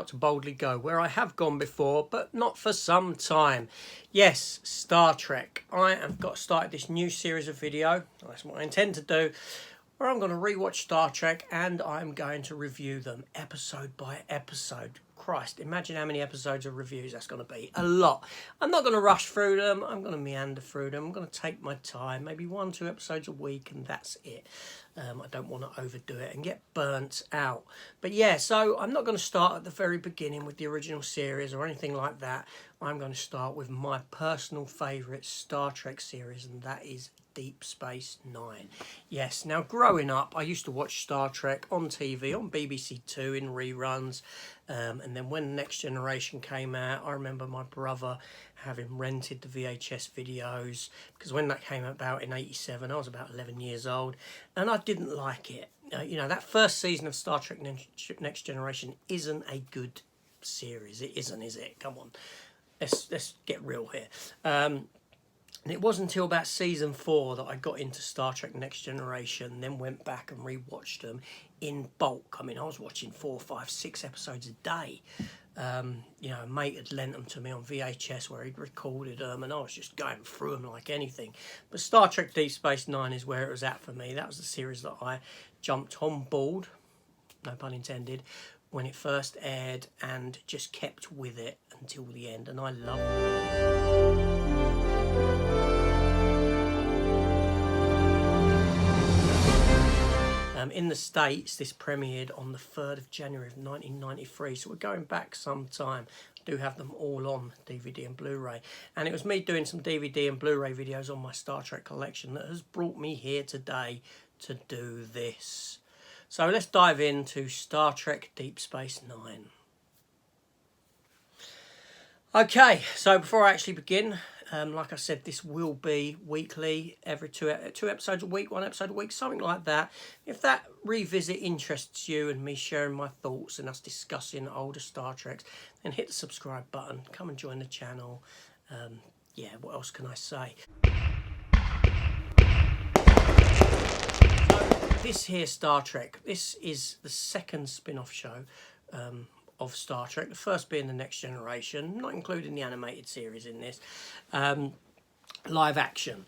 about to boldly go where I have gone before, but not for some time. Yes, Star Trek. I have got started this new series of video. That's what I intend to do, where I'm going to rewatch Star Trek and I'm going to review them episode by episode. Christ, imagine how many episodes of reviews that's going to be. A lot. I'm not going to rush through them. I'm going to meander through them. I'm going to take my time. Maybe 1-2 episodes a week and that's it. I don't want to overdo it and get burnt out. But yeah, so I'm not going to start at the very beginning with the original series or anything like that. I'm going to start with my personal favourite Star Trek series, and that is Deep Space Nine. Yes, now growing up, I used to watch Star Trek on TV, on BBC Two in reruns. And then when Next Generation came out, I remember my brother having rented the VHS videos, because when that came about in '87, I was about 11 years old, and I didn't like it. You know, that first season of Star Trek Next Generation isn't a good series. It isn't, is it? Come on. Let's get real here. And it wasn't until about season 4 that I got into Star Trek Next Generation, then went back and rewatched them in bulk. I mean, I was watching 4, 5, 6 episodes a day. You know, a mate had lent them to me on VHS where he'd recorded them, and I was just going through them like anything. But Star Trek Deep Space Nine is where it was at for me. That was the series that I jumped on board, no pun intended, when it first aired, and just kept with it until the end, and I loved it. In the States, this premiered on the 3rd of January of 1993, so we're going back some time. I do have them all on DVD and Blu-ray, and it was me doing some DVD and Blu-ray videos on my Star Trek collection that has brought me here today to do this. So let's dive into Star Trek Deep Space Nine. Okay, so before I actually begin, like I said, this will be weekly, every two episodes a week, 1 episode a week, something like that. If that revisit interests you and me sharing my thoughts and us discussing older Star Treks, then hit the subscribe button, come and join the channel. Yeah, what else can I say? So, this here Star Trek, this is the second spin-off show of Star Trek, the first being the Next Generation, not including the animated series in this, live action.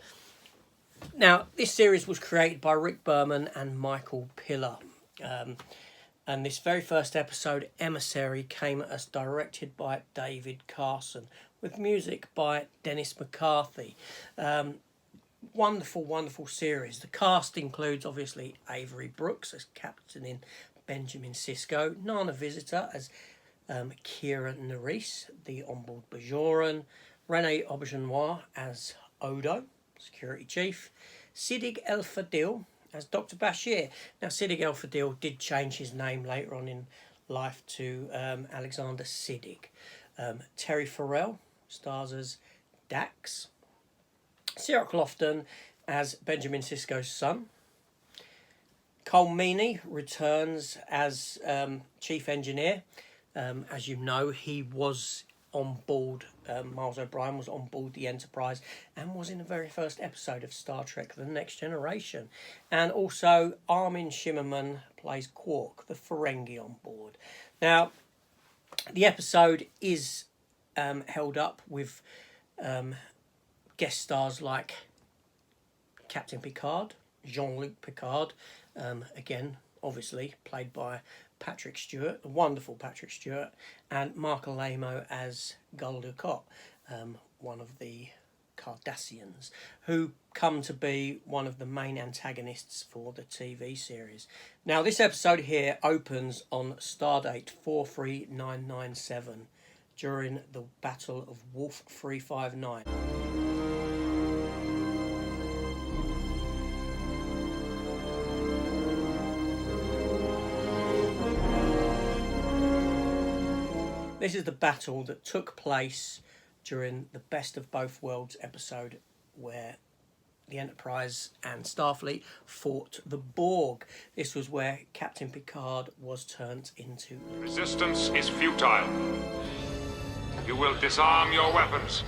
Now, this series was created by Rick Berman and Michael Piller, and this very first episode, Emissary, came at us directed by David Carson, with music by Dennis McCarthy. Wonderful, wonderful series. The cast includes, obviously, Avery Brooks as Captain Benjamin Sisko, Nana Visitor as Kira Nerys, the onboard Bajoran, Rene Auberjonois as Odo, Security Chief, Siddig El-Fadil as Dr. Bashir. Now, Siddig El-Fadil did change his name later on in life to Alexander Siddig. Terry Farrell stars as Dax. Cirroc Lofton as Benjamin Sisko's son. Cole Meany returns as Chief Engineer. As you know, he was on board, Miles O'Brien was on board the Enterprise and was in the very first episode of Star Trek The Next Generation. And also Armin Shimmerman plays Quark, the Ferengi on board. Now, the episode is held up with guest stars like Captain Picard, Jean-Luc Picard, again, obviously, played by Patrick Stewart, the wonderful Patrick Stewart, and Mark Alamo as Gul Dukat, one of the Cardassians, who come to be one of the main antagonists for the TV series. Now, this episode here opens on Stardate 43997 during the Battle of Wolf 359. This is the battle that took place during the Best of Both Worlds episode, where the Enterprise and Starfleet fought the Borg. This was where Captain Picard was turned into... Resistance is futile. You will disarm your weapons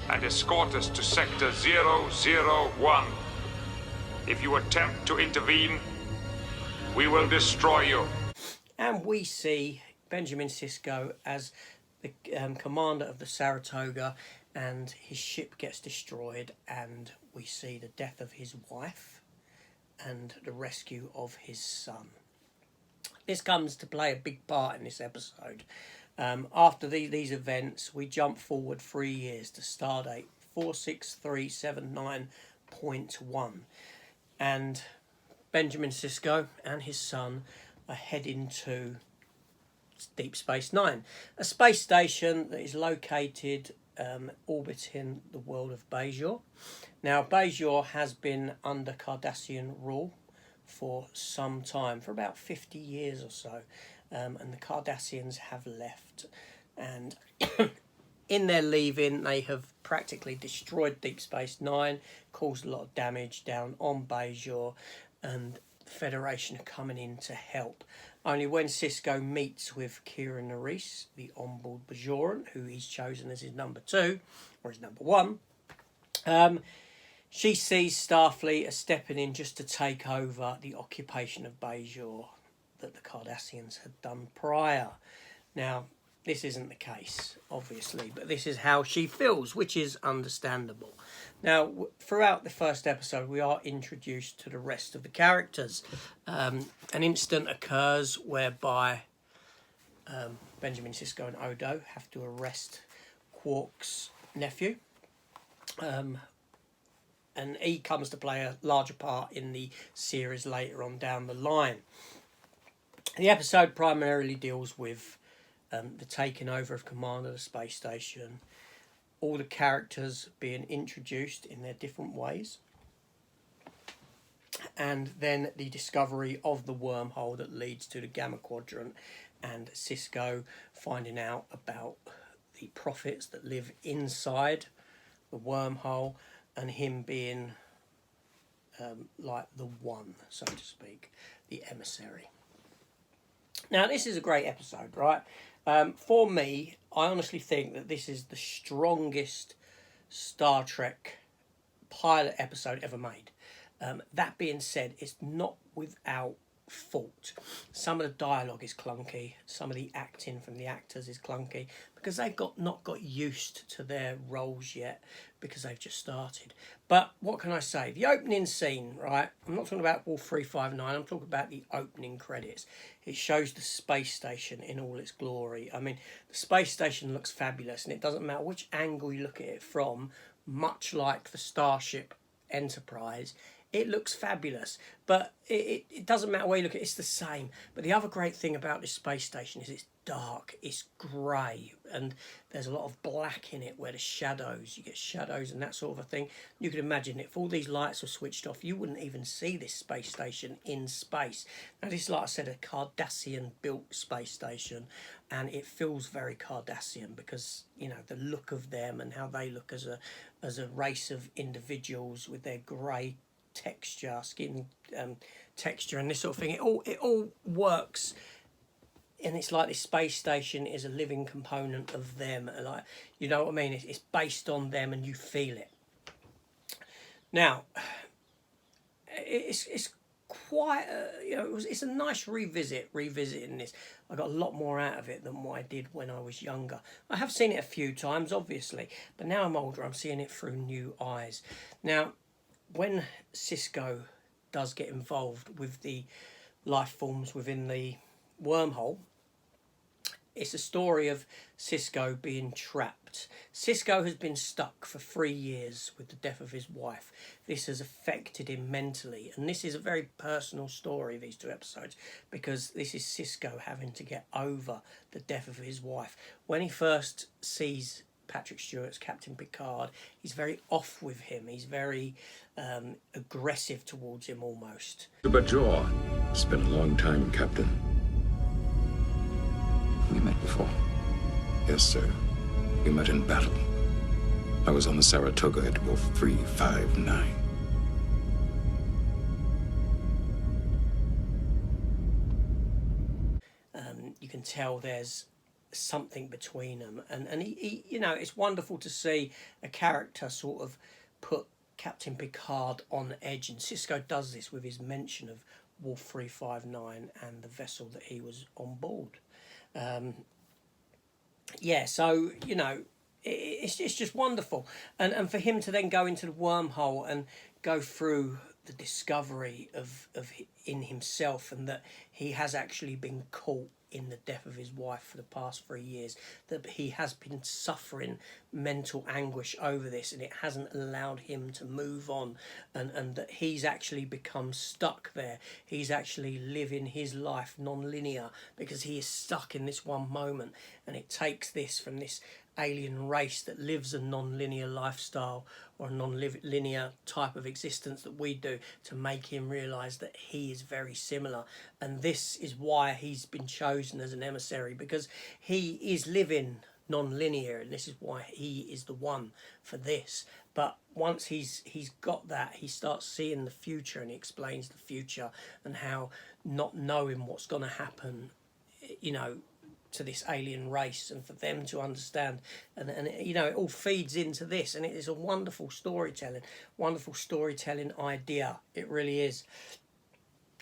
and escort us to Sector 001. If you attempt to intervene, we will destroy you. And we see Benjamin Sisko as the commander of the Saratoga, and his ship gets destroyed, and we see the death of his wife and the rescue of his son. This comes to play a big part in this episode. After these events, we jump forward 3 years to Stardate 46379.1, and Benjamin Sisko and his son are heading to Deep Space Nine, a space station that is located orbiting the world of Bajor. Now, Bajor has been under Cardassian rule for some time, for about 50 years or so, and the Cardassians have left, and in their leaving they have practically destroyed Deep Space Nine, caused a lot of damage down on Bajor, and the Federation are coming in to help. Only when Sisko meets with Kira Nerys, the onboard Bajoran, who he's chosen as his number 2, or his number 1, she sees Starfleet as stepping in just to take over the occupation of Bajor that the Cardassians had done prior. Now, this isn't the case, obviously, but this is how she feels, which is understandable. Now, throughout the first episode, we are introduced to the rest of the characters. An incident occurs whereby Benjamin Sisko and Odo have to arrest Quark's nephew. And he comes to play a larger part in the series later on down the line. The episode primarily deals with the taking over of command of the space station, all the characters being introduced in their different ways, and then the discovery of the wormhole that leads to the Gamma Quadrant, and Sisko finding out about the prophets that live inside the wormhole, and him being like the one, so to speak, the emissary. Now, this is a great episode, right? For me, I honestly think that this is the strongest Star Trek pilot episode ever made. That being said, it's not without fault. Some of the dialogue is clunky, some of the acting from the actors is clunky, because they've not got used to their roles yet, because they've just started. But what can I say? The opening scene, right? I'm not talking about Wolf 359, I'm talking about the opening credits. It shows the space station in all its glory. I mean, the space station looks fabulous, and it doesn't matter which angle you look at it from, much like the Starship Enterprise, it looks fabulous, but it doesn't matter where you look at it, it's the same. But the other great thing about this space station is it's dark, it's grey, and there's a lot of black in it where the shadows, you get shadows and that sort of a thing. You can imagine if all these lights were switched off, you wouldn't even see this space station in space. Now, this is, like I said, a Cardassian-built space station, and it feels very Cardassian because, you know, the look of them and how they look as a race of individuals with their grey texture, skin texture, and this sort of thing. It all works, and it's like this space station is a living component of them. Like, you know what I mean? It's based on them, and you feel it. Now, it's quite it's a nice revisiting this. I got a lot more out of it than what I did when I was younger. I have seen it a few times, obviously, but now I'm older, I'm seeing it through new eyes. Now, when Sisko does get involved with the life forms within the wormhole, it's a story of Sisko being trapped. Sisko has been stuck for 3 years with the death of his wife. This has affected him mentally, and this is a very personal story, these 2 episodes, because this is Sisko having to get over the death of his wife. When he first sees Patrick Stewart's Captain Picard, he's very off with him. He's very aggressive towards him almost. Bajor, it's been a long time, Captain. We met before. Yes, sir. We met in battle. I was on the Saratoga at Wolf 359. You can tell there's something between them, and he you know, it's wonderful to see a character sort of put Captain Picard on edge, and Sisko does this with his mention of Wolf 359 and the vessel that he was on board. Yeah, so, you know, it's just wonderful. And for him to then go into the wormhole and go through the discovery of in himself, and that he has actually been caught in the death of his wife for the past 3 years, that he has been suffering mental anguish over this, and it hasn't allowed him to move on, and that he's actually become stuck there. He's actually living his life non-linear because he is stuck in this one moment, and it takes this from this alien race that lives a non-linear lifestyle or a non-linear type of existence that we do, to make him realise that he is very similar. And this is why he's been chosen as an emissary, because he is living non-linear, and this is why he is the one for this. But once he's got that, he starts seeing the future, and he explains the future and how not knowing what's going to happen, you know, to this alien race, and for them to understand, and you know, it all feeds into this, and it is a wonderful storytelling idea. It really is.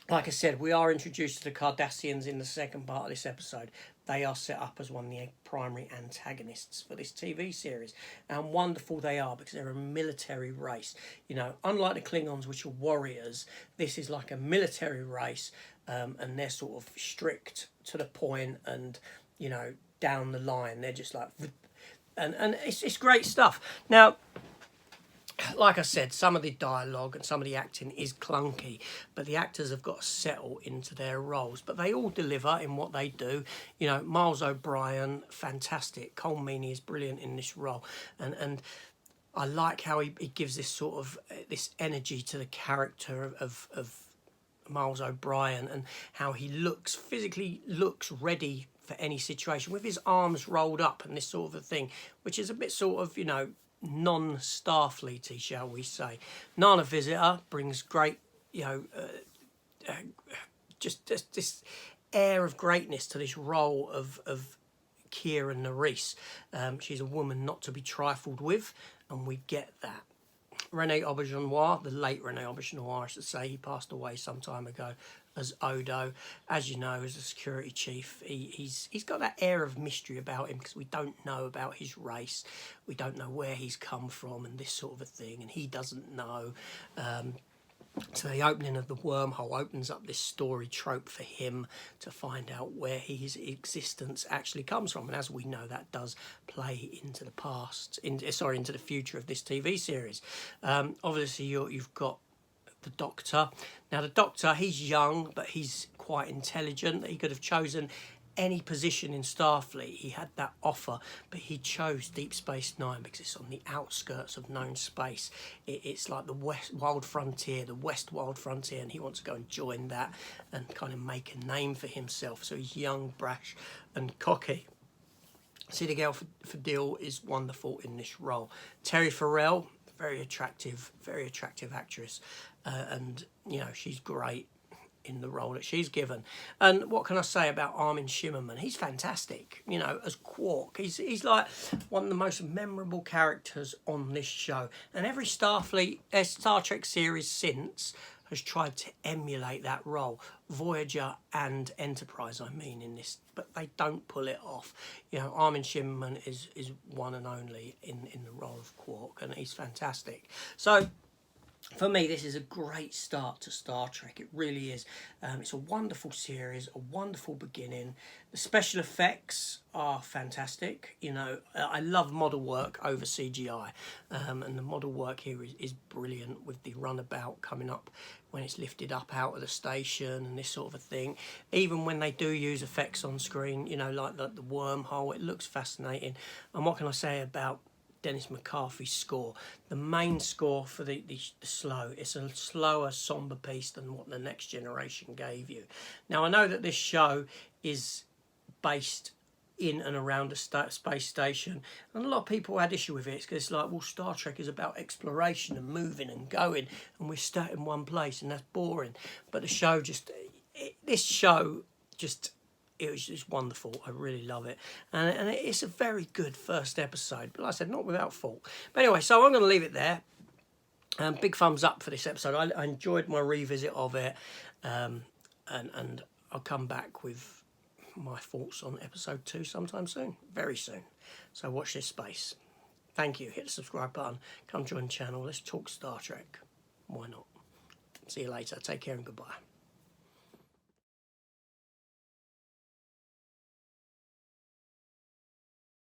Like I said, we are introduced to the Cardassians in the second part of this episode. They are set up as one of the primary antagonists for this TV series. And wonderful they are, because they're a military race. You know, unlike the Klingons, which are warriors, this is like a military race, and they're sort of strict to the point, and, you know, down the line. They're just like... And it's great stuff. Now, like I said, some of the dialogue and some of the acting is clunky, but the actors have got to settle into their roles. But they all deliver in what they do. You know, Miles O'Brien, fantastic. Cole Meany is brilliant in this role. And I like how he gives this sort of, this energy to the character of Miles O'Brien, and how he physically looks ready for any situation, with his arms rolled up and this sort of a thing, which is a bit sort of, you know, non-Starfleety, shall we say. Nana Visitor brings great, you know, just this air of greatness to this role of Kira Nerys. She's a woman not to be trifled with, and we get that. Rene Auberjonois, the late Rene Auberjonois, I should say, he passed away some time ago, as Odo. As you know, as a security chief, he's got that air of mystery about him, because we don't know about his race, we don't know where he's come from, and this sort of a thing, and he doesn't know. So the opening of the wormhole opens up this story trope for him to find out where his existence actually comes from, and as we know, that does play into the past, into the future of this TV series. Obviously, you've got the Doctor. Now, the Doctor, he's young, but he's quite intelligent. He could have chosen any position in Starfleet. He had that offer, but he chose Deep Space Nine because it's on the outskirts of known space. It's like the West Wild Frontier, the West Wild Frontier, and he wants to go and join that and kind of make a name for himself. So he's young, brash, and cocky. Sidigal Fadil is wonderful in this role. Terry Farrell, very attractive actress, and you know, she's great in the role that she's given. And what can I say about Armin Shimmerman? He's fantastic, you know, as Quark. He's like one of the most memorable characters on this show, and every Star Trek series since has tried to emulate that role. Voyager and Enterprise, I mean, in this, but they don't pull it off. You know, Armin Shimmerman is one and only in the role of Quark, and he's fantastic. So for me, this is a great start to Star Trek. It really is. It's a wonderful series, a wonderful beginning. The special effects are fantastic. You know, I love model work over CGI, and the model work here is brilliant, with the runabout coming up when it's lifted up out of the station and this sort of a thing. Even when they do use effects on screen, you know, like the wormhole, it looks fascinating. And what can I say about Dennis McCarthy's score? The main score for the slow, it's a slower, somber piece than what The Next Generation gave you. Now, I know that this show is based in and around a space station, and a lot of people had issue with it because it's like, well, Star Trek is about exploration and moving and going, and we're stuck in one place, and that's boring. But the show this show it was just wonderful. I really love it. And it's a very good first episode. But like I said, not without fault. But anyway, so I'm going to leave it there. Big thumbs up for this episode. I enjoyed my revisit of it. And I'll come back with my thoughts on episode 2 sometime soon, very soon. So watch this space. Thank you. Hit the subscribe button. Come join the channel. Let's talk Star Trek. Why not? See you later. Take care and goodbye.